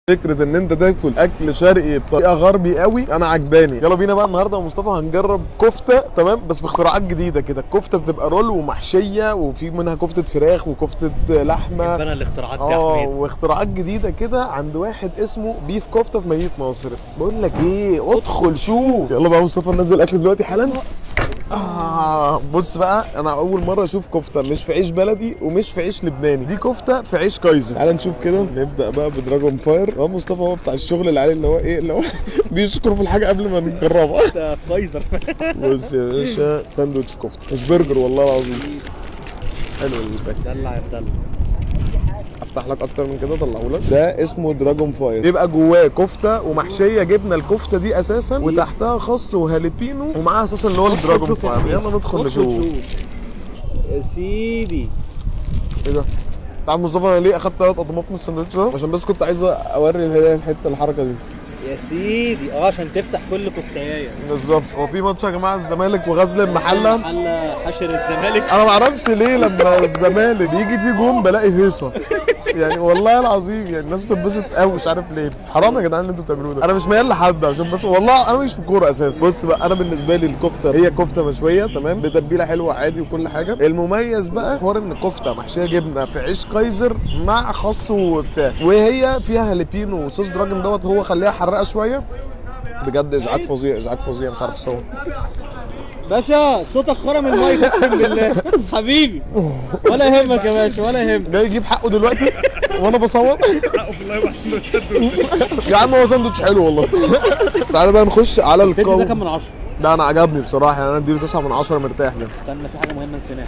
فكره ان انت تاكل اكل شرقي بطريقه غربي قوي انا عجباني. يلا بينا بقى النهارده يا مصطفى هنجرب كفته تمام بس باختراعات جديده كده. الكفته بتبقى رول ومحشيه وفي منها كفته فراخ وكفته لحمه. انا الاختراعات دي يا حميد. واختراعات جديده كده عند واحد اسمه بيف كفته في مدينه ناصر. بقول لك ايه ادخل شوف. يلا بقى مصطفى ننزل اكل دلوقتي حالا. بص بقى انا اول مره اشوف كفته مش في عيش بلدي ومش في عيش لبناني، دي كفته في عيش كايزر. تعال نشوف كده. نبدا بقى بدراجون فاير. مصطفى هو بتاع الشغل العالي اللي هو ايه اللي هو بيشكر في الحاجه قبل ما نجربها. ده كايزر. بص يا باشا ساندوتش كفته مش برجر والله العظيم. حلو الباك. دلع يا دلع. افتح لك اكتر من كده طلعه لك. ده اسمه دراجون فاير، يبقى جواه كفته ومحشيه جبنه الكفته دي اساسا وتحتها خس وهاليبينو ومعاها اساسا اللي هو الدراجون فاير. يلا ندخل نشوف يا سيدي. ايه ده. تعال مصطفى انا ليه اخدت 3 قطمات من الساندوتش ده؟ عشان بس كنت عايز اوري الهدايا الحته الحركه دي. يا سيدي عشان تفتح كل كفتايه. بالظبط. هو في ماتش يا جماعه الزمالك وغزل المحله. حشر الزمالك. انا ما اعرفش ليه لما الزمالك بيجي فيه جون بلاقي هيصه يعني والله العظيم. يعني الناس بتتبسط قوي مش عارف ليه. حرام يا جدعان اللي انتوا بتعملوه ده. انا مش ميال لحد عشان بس والله انا مش في الكوره اساسا. بص بقى انا بالنسبه لي الكفته هي كفته مشويه تمام بتتبيله حلوه عادي وكل حاجه. المميز بقى حوار ان الكفته محشيه جبنه في عيش كايزر مع خس وبتاع وهي فيها هاليبينو وصوص دراجون دوت هو خليها حراقه شويه. بجد ازعاج فظيع ازعاج فظيع مش عارف اصور. باشا صوتك خرم المايك اقسم بالله. حبيبي ولا يهمك يا باشا ولا يهمك. جاي يجيب حقه دلوقتي وانا بصوت. حقه في الله وحده. يا عم هو ساندوتش حلو والله. تعالى بقى نخش على القوم. ده كام من 10؟ ده انا عجبني بصراحه يعني انا اديله 9 من 10 مرتاح ده. استنى في حاجه مهمه نسيناها.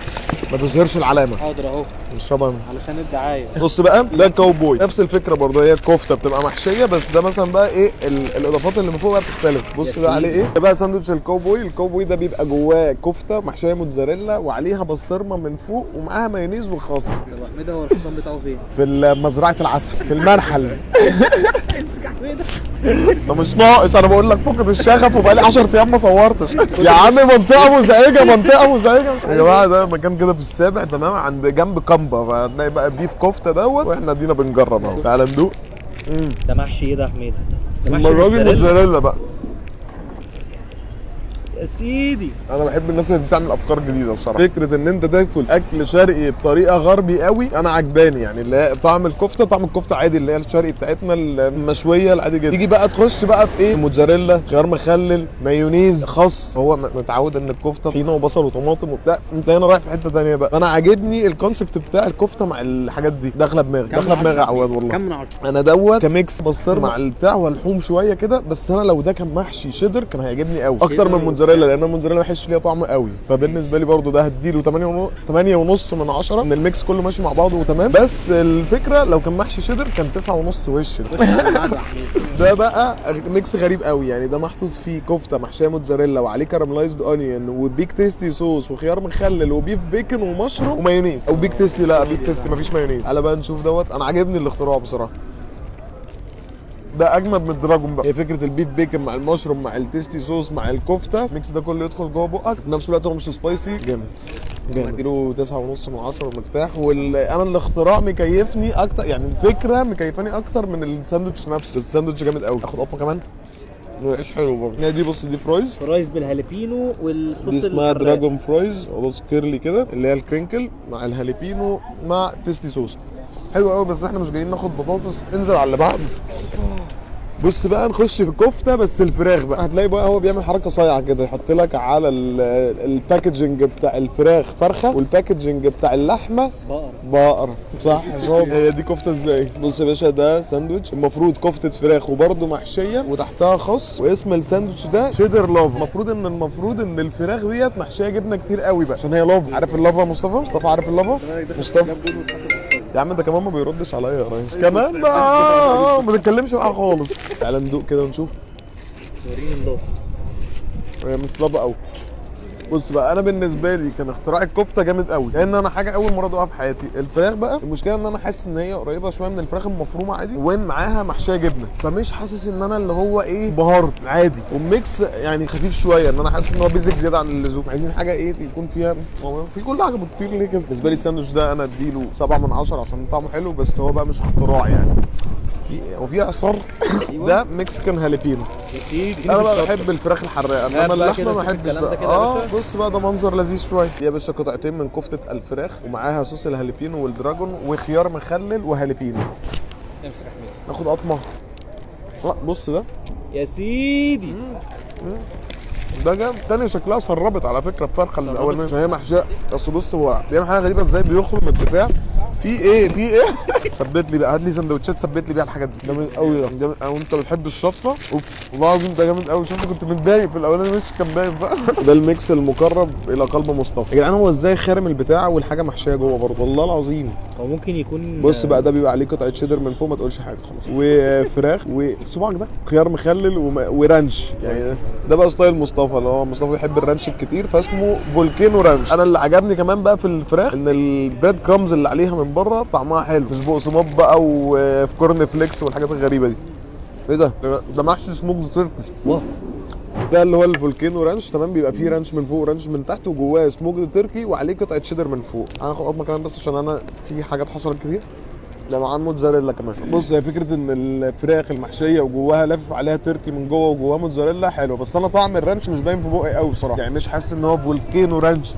ما تظهرش العلامه. حاضر اهو نشربها علشان الدعايه. بص بقى ده كاوبوي نفس الفكره برضه. هي الكفته بتبقى محشيه بس ده مثلا بقى ايه الاضافات اللي من فوق بقى بتختلف. بص ده عليه ايه ده بقى ساندوتش الكاوبوي. الكاوبوي ده بيبقى جواه كفته محشيه موتزاريلا وعليها بسطرمه من فوق ومعاها مايونيز وخس. طب احمد هو الحصان بتاعه فين؟ في مزرعه العسل في المنحل. ده مش ناقص انا بقول لك فقد الشغف وبقالي 10 ايام ما صورتش. يا عم منطقه مزعجه منطقه مزعجه. يا جماعه ده مكان كده في السابع تمام عند جنب كامبا فهتلاقي بقى بيف كفته دوت واحنا ادينا بنجرب اهو. تعالى ندوق. ده محشي ايه ده يا حميد؟ ده محشي المره دي موتزاريلا بقى. يا سيدي انا بحب الناس اللي بتعمل افكار جديده بصراحه. فكره ان انت تاكل اكل شرقي بطريقه غربي قوي انا عجباني. يعني اللي هي طعم الكفته عادي اللي هي الشرقي بتاعتنا المشويه العادي جدا. تيجي بقى تخش بقى في ايه موتزاريلا خيار مخلل مايونيز خس. هو متعود ان الكفته طحينه وبصل وطماطم وبتاع. انت هنا رايح في حته ثانيه بقى. انا عاجبني الكونسيبت بتاع الكفته مع الحاجات دي. داخله دماغي يا عواد والله. كم من 10؟ انا دوت كميكس بسطرمه مع البتاع والحوم شويه كده. بس انا لو ده كان محشي شيدر كان هيعجبني قوي اكتر من موتزاريلا لان الموتزاريلا ما بحسش ليها طعم قوي. فبالنسبه لي برضو ده هديله 8.5 من 10 ان الميكس كله ماشي مع بعضه وتمام. بس الفكره لو كان محشي شيدر كان 9.5 وش. ده بقى ميكس غريب قوي. يعني ده محطوط فيه كفته محشيه موتزاريلا وعليه كارملايزد اونيون وبيك تيستي صوص وخيار مخلل وبيف بيكن ومشروم ومايونيز. او بيك تيستي لا بيك تيستي مفيش مايونيز. تعالى بقى نشوف دوت. انا عاجبني الاختراع بصراحه. ده اجمد من الدراجون بقى. هي فكره البيف بيكن مع المشروم مع التيستي صوص مع الكفته الميكس ده كله يدخل جوه بقك في نفس الوقت هو مش سبايسي. جامد اديله 9.5 من 10 مرتاح. انا الاختراع مكيفني اكتر. يعني الفكره مكيفاني اكتر من الساندوتش نفسه. الساندوتش جامد قوي. اخد قطمه كمان. ايش حلو برضه. دي بص دي فرايز بالهاليبينو والصوص دي اسمها دراجون فرايز خلاص كيرلي كده اللي هي الكرينكل مع الهاليبينو مع تيستي صوص. حلو قوي بس احنا مش جايين ناخد بطاطس. انزل على اللي بعده. بص بقى نخش في الكفته بس الفراخ بقى. هتلاقي بقى هو بيعمل حركه صايعه كده يحط لك على الباكجنج بتاع الفراخ فرخه والباكجنج بتاع اللحمه بقره. صح شوف هي دي كفته ازاي. بص يا باشا ده ساندوتش المفروض كفته فراخ وبرده محشيه وتحتها خس واسم الساندوتش ده شيدر لاف. المفروض ان الفراخ ديت محشيه جبنه كتير قوي بقى عشان هي لاف. عارف اللافا مصطفى عارف اللافا مصطفى يا عم ده كمان ما بيردش عليا يا ريس. كمان ما تتكلمش معاه خالص. تعالى ندوق كده ونشوف. وريني اللوف. هي مش لابه قوي. بص بقى انا بالنسبه لي كان اختراع الكفته جامد قوي لان انا حاجه اول مره ادوقها في حياتي. الفراخ بقى المشكله ان انا حاسس ان هي قريبه شويه من الفراخ المفرومه عادي وين معاها محشيه جبنه. فمش حاسس ان انا اللي هو ايه بهارت عادي. والميكس يعني خفيف شويه ان انا حاسس ان هو بيزك زياده عن اللزوم. عايزين حاجه ايه يكون فيها في كل حاجه بتطير ليه كده. بالنسبه لي الساندوتش ده انا اديله 7 من 10 عشان طعمه حلو بس هو بقى مش اختراع يعني. وفي اعصار ده مكسيكان هاليبينو. يا سيدي انا بقى بحب الفراخ الحراقه، انما بقى اللحمه كده ما شوف احبش الكلام ده بقى. كده يا باشا. بص بقى ده منظر لذيذ شويه. يا باشا قطعتين من كفته الفراخ ومعاها صوص الهاليبينو والدراجون وخيار مخلل وهاليبينو. امسك يا حميد. ناخد قطمه. لا بص ده يا سيدي ده جامد. تاني شكلها سربت على فكره الفرخه سربت. الاولانيه عشان هي محشيه. بس بص هو بيعمل حاجه غريبه ازاي بيخرم البتاع. في ايه ثبت لي بقى، هات لي سندوتشات ثبت لي بيها الحاجات دي. جامد قوي ده جامد قوي. انت بتحب الشطه؟ اوف والله العظيم ده جامد قوي. شفت كنت متضايق في الاولاني مش كان باين بقى. ده الميكس المقرب الى قلب مصطفى. يا جدعان هو ازاي خارم البتاع والحاجه محشيه جوه برضه والله العظيم. هو ممكن يكون بص بقى ده بيبقى عليه قطعه شيدر من فوق ما تقولش حاجه خلاص، وفراخ وصباعك ده خيار مخلل ورانش. يعني ده بقى ستايل مصطفى، اللي هو مصطفى بيحب الرانش الكتير فاسمه فولكينو رانش. انا اللي عجبني كمان بقى في الفراخ ان البريد كرامز اللي عليها من بره طعمها حلو، مش بقسماط بقى وفي كورن فليكس والحاجات الغريبه دي. ايه ده محشي سموكد تركي. واو ده اللي هو الفولكينو رانش. تمام بيبقى فيه رانش من فوق ورانش من تحت وجواه سموكد تركي وعليه قطعه شيدر من فوق. هناخد قطمه كمان بس عشان انا في حاجات حصلت كتير. ده معاه موتزاريلا كمان. بص هي فكره ان الفراخ المحشيه وجواها لافف عليها تركي من جوه وجواها موتزاريلا حلوه، بس انا طعم الرانش مش باين في بقي قوي بصراحه. يعني مش حاسس ان هو فولكينو رانش،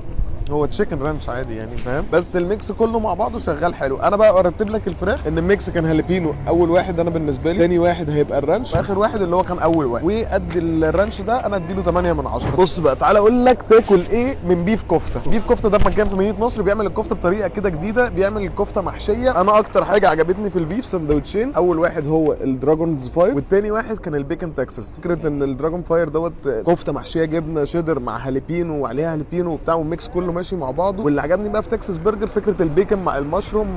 هو تشيكن رانش عادي يعني فاهم. بس الميكس كله مع بعضه شغال حلو. انا بقى ارتب لك الفراخ ان الميكس كان هاليبينو اول واحد انا بالنسبه لي، تاني واحد هيبقى الرانش، واخر واحد اللي هو كان اول واحد. وقد الرانش ده انا اديله 8 من 10. بص بقى تعالى اقول لك تاكل ايه من بيف كفته. بيف كفته ده مكان في مدينه نصر بيعمل الكفته بطريقه كده جديده، بيعمل الكفته محشيه. انا اكتر حاجه عجبتني في البيف سندوتشين، اول واحد هو الدراجونز فاير والتاني واحد كان البيكن تكساس. فكره ان الدراجون فاير دوت كفته محشيه جبنه شيدر مع هاليبينو وعليها هاليبينو وبتاع، والميكس كله ماشي مع بعضه. واللي عجبني بقى في تكساس برجر فكره البيكن مع المشروم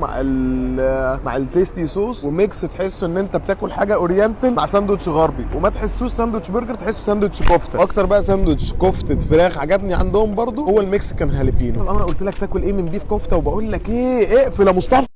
مع التيستي صوص، وميكس تحس ان انت بتاكل حاجه اورينتال مع ساندوتش غربي، وما تحسوش ساندوتش برجر، تحسه ساندوتش كفته. اكتر بقى ساندوتش كفته فراخ عجبني عندهم برضو هو المكسيكان هاليبينو. انا قلت لك تاكل ايه من بيف كفته وبقول لك ايه، اقفل يا مصطفى.